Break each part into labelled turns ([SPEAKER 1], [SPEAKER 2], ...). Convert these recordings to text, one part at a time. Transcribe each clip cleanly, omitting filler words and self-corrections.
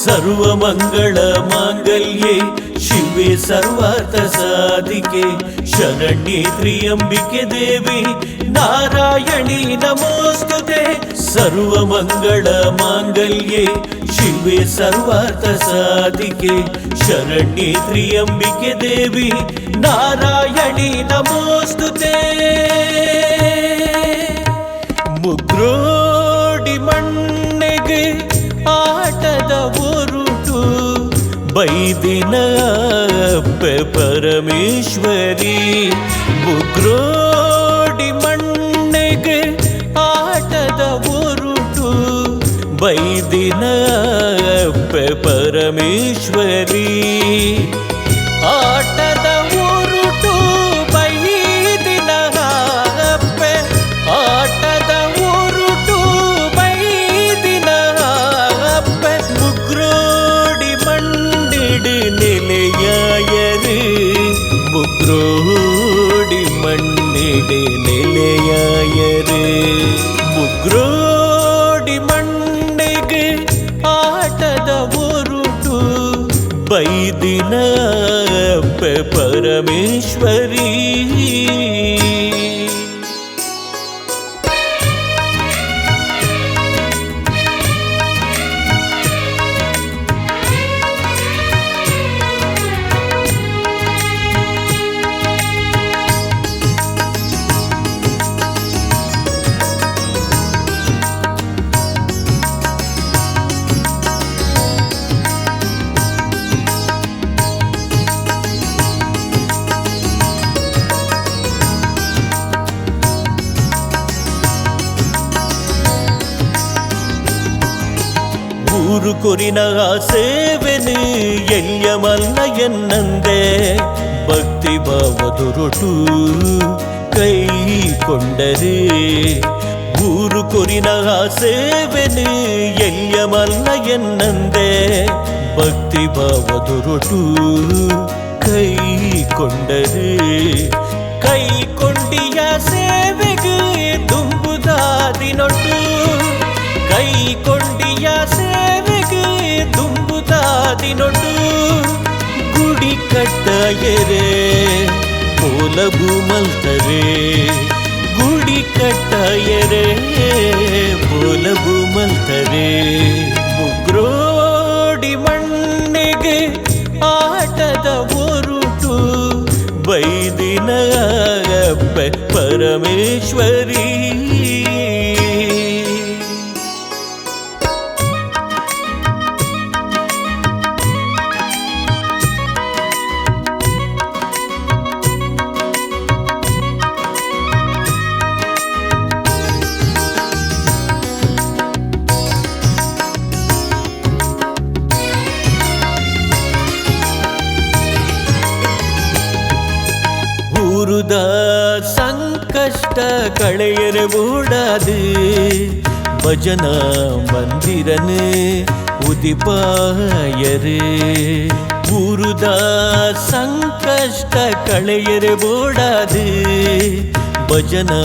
[SPEAKER 1] ಸರ್ವಮಂಗಳ ಮಾಂಗಲ್ಯೆ ಶಿವೆ ಸರ್ವಾರ್ಥ ಸಾಧಿಕೆ ಶರಣ್ಯೆ ತ್ರ್ಯಂಬಿಕೆ ದೇವಿ ನಾರಾಯಣಿ ನಮೋಸ್ತುತೆ ಸರ್ವಮಂಗಳ ಮಾಂಗಲ್ಯೆ ಶಿವೆ ಸರ್ವಾರ್ಥ ಸಾಧಿಕೆ ಶರಣ್ಯೆ ತ್ರ್ಯಂಬಿಕೆ ದೇವಿ ನಾರಾಯಣಿ ನಮೋಸ್ತುತೆ ಮುಗ್ರೋಡಿ ಮಣ್ಣೆಗೆ ಆಟದ ಒರುಟು ಬೈದಿನ ಅಪ್ಪೆ ಪರಮೇಶ್ವರಿ ಮುಗ್ರೋಡಿ ಮಣ್ಣೆಗೆ ಆಟದ ಒರುಟು ಬೈದಿನ ಅಪ್ಪೆ ಪರಮೇಶ್ವರಿ ಆಟದ ಒರುಟು ಬೈದಿನ ಅಪ್ಪೆ ಆಟದ ಒರುಟು ಬೈದಿನ ಅಪ್ಪೆ ಮುಗ್ರೋಡಿ ಮಣ್ಣಿಡು ನೆಲೆಯಾಯರು ಮುಗ್ರೋಡಿ ಮಣ್ಣಿಡು ನೆಲೆಯಾಯರು ಮುಗ್ರೋಡಿ ಮಣ್ಣಿಗೆ ಆಟದ ಒರುಟು ಬೈದಿನ ಅಪ್ಪೆ ಪರಮೇಶ್ವರಿ ಊರು ಕೊರಿನ ಸೇವೆನು ಎಲ್ಯಮಲ್ಲ ಎನ್ನಂದೆ ಭಕ್ತಿ ಭಾವದೊರಟು ಕೈಕೊಂಡರೆ ಊರು ಕೊರಿನ ಸೇವೆನು ಎಲ್ಯಮಲ್ಲ ಎನ್ನಂದೆ ಭಕ್ತಿ ಭಾವದೊರಟು ಕೈಕೊಂಡರೆ ಕೈಕೊಂಡಿಯ ಸೇವೆಗೆ ತುಂಬುದಾದಿನೊಟ್ಟು ಕೈಕೊಂಡಿಯ ಸೇವೆಗೆ ತುಂಬುದಾದಿನೊಟ್ಟು ಗುಡಿ ಕಟ್ಟಯರೆ ಪೋಲಬು ಮಲ್ತರೆ ಗುಡಿ ಕಟ್ಟಯರೆ ಪೋಲಬು ಮಲ್ತರೆ ಮುಗ್ರೋಡಿ ಮಣ್ಣಿಗೆ ಆಟದ ಒರುಟು ಬೈದಿನ ಅಪ್ಪೆ ಪರಮೇಶ್ವರಿ ಊರುದ ಸಂಕಷ್ಟ ಕಳೆಯರೆ ಓಡಾದು ಭಜನಾ ಮಂದಿರನು ಉದಿಪಾಯರೆ ಊರುದ ಸಂಕಷ್ಟ ಕಳೆಯರೆ ಓಡಾದು ಭಜನಾ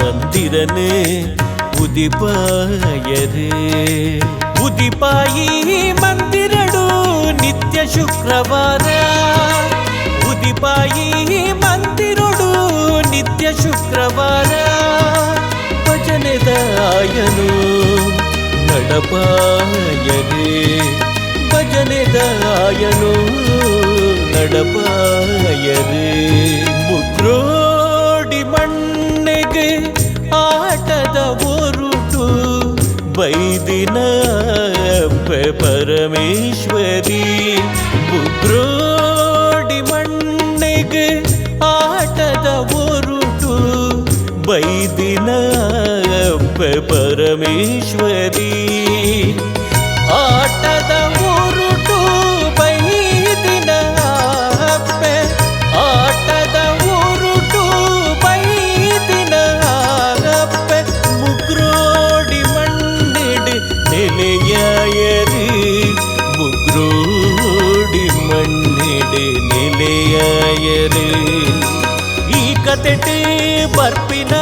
[SPEAKER 1] ಮಂದಿರನು ಉದಿಪಾಯರೆ ಉದಿಪಾಯಿ ಮಂದಿರಡು ನಿತ್ಯ ಶುಕ್ರವಾರ ಉದಿಪಾಯಿ ಮಂದಿರಡು ನಿತ್ಯ ಶುಕ್ರವಾರ ಭಜನೆದ ಆಯನು ನಡಪಾಯರೆ ಭಜನೆದ ಆಯನು ನಡಪಾಯರೆ ಮುಗ್ರೋಡಿ ಮಣ್ಣಿಗೆ ಆಟದ ಒರುಟು ಬೈದಿನ ಅಪ್ಪೆ ಪರಮೇಶ್ವರಿ ಮುಗ್ರೋಡಿ ಮಣ್ಣಿಗೆ ಆಟದ ಒರುಟು ಬೈದಿನ ಅಪ್ಪೆ ಪರಮೇಶ್ವರಿ ಆಟದ ಒರುಟು ಬೈದಿನ ಅಪ್ಪೆ ಆಟದ ಒರುಟು ಬೈದಿನ ಅಪ್ಪೆ ಮುಗ್ರೋಡಿ ಮಣ್ಣಿಡು ನೆಲೆಯಾಯರಿ ಮುಗ್ರೋಡಿ ಮಣ್ಣಿಡು ನೆಲೆಯಾಯರಿ ಈ ಕತೆಟಿ ಬರ್ಪಿನ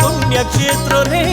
[SPEAKER 1] ಪುಣ್ಯಕ್ಷೇತ್ರನೇ